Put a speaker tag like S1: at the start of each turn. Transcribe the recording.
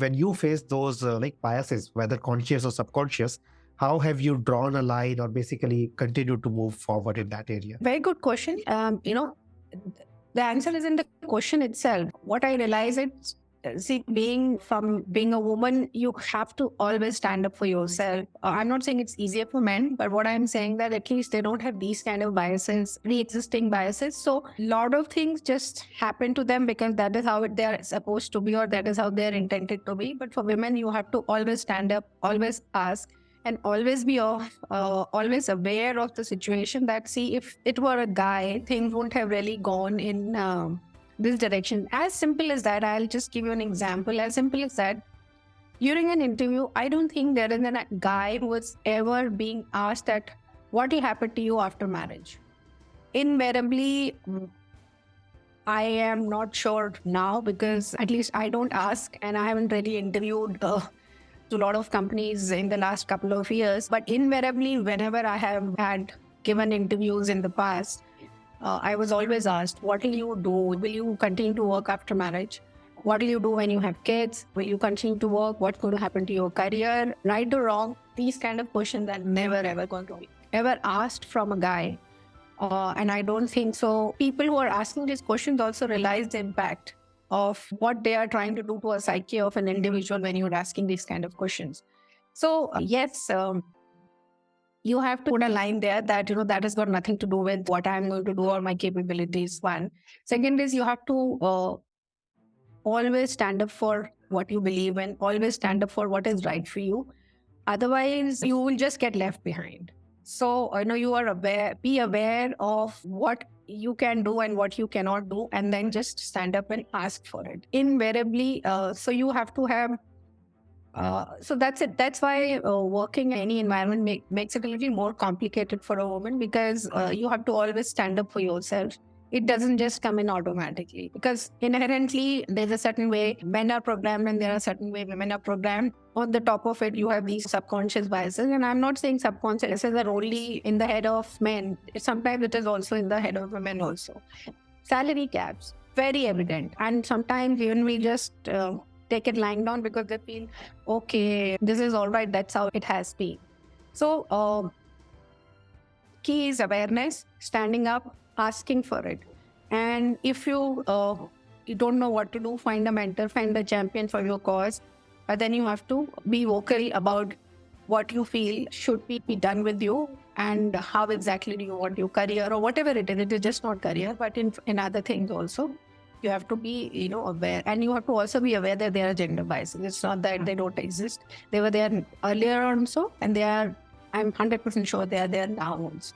S1: When you face those biases, whether conscious or subconscious, how have you drawn a line or basically continued to move forward in that area?
S2: Very good question. The answer is in the question itself. What I realize is, see, being a woman, you have to always stand up for yourself. I'm not saying it's easier for men, but what I'm saying that at least they don't have these kind of biases, pre-existing biases. So a lot of things just happen to them because that is how they're supposed to be, or that is how they're intended to be. But for women, you have to always stand up, always ask, and always be always aware of the situation. That, see, if it were a guy, things wouldn't have really gone in this direction. As simple as that. I'll just give you an example. As simple as that, during an interview, I don't think there is a guy who was ever being asked that what will happen to you after marriage. Invariably, I am not sure now, because at least I don't ask, and I haven't really interviewed to a lot of companies in the last couple of years. But invariably, whenever I have had given interviews in the past, I was always asked, what will you do? Will you continue to work after marriage? What will you do when you have kids? Will you continue to work? What's going to happen to your career? Right or wrong? These kind of questions are never ever going to be ever asked from a guy. And I don't think so. People who are asking these questions also realize the impact of what they are trying to do to a psyche of an individual when you're asking these kind of questions. So yes, you have to put a line there that, that has got nothing to do with what I'm going to do or my capabilities. One. Second is, you have to always stand up for what you believe in, always stand up for what is right for you. Otherwise, you will just get left behind. So, you are be aware of what you can do and what you cannot do, and then just stand up and ask for it. Invariably, so you have to have, so that's it. That's why working in any environment makes it a little more complicated for a woman, because you have to always stand up for yourself. It doesn't just come in automatically, because inherently there's a certain way men are programmed and there are a certain way women are programmed. On the top of it, you have these subconscious biases. And I'm not saying subconscious are only in the head of men. Sometimes it is also in the head of women also. Salary caps, very evident. And sometimes even we just take it lying down because they feel, okay, this is all right. That's how it has been. So key is awareness, standing up, asking for it. And if you don't know what to do, find a mentor, find a champion for your cause. But then you have to be vocal about what you feel should be done with you, and how exactly do you want your career, or whatever it is. It is just not career, but in other things also. You have to be, aware. And you have to also be aware that there are gender biases. It's not that they don't exist. They were there earlier also, and they are, I'm 100% sure they are there now also.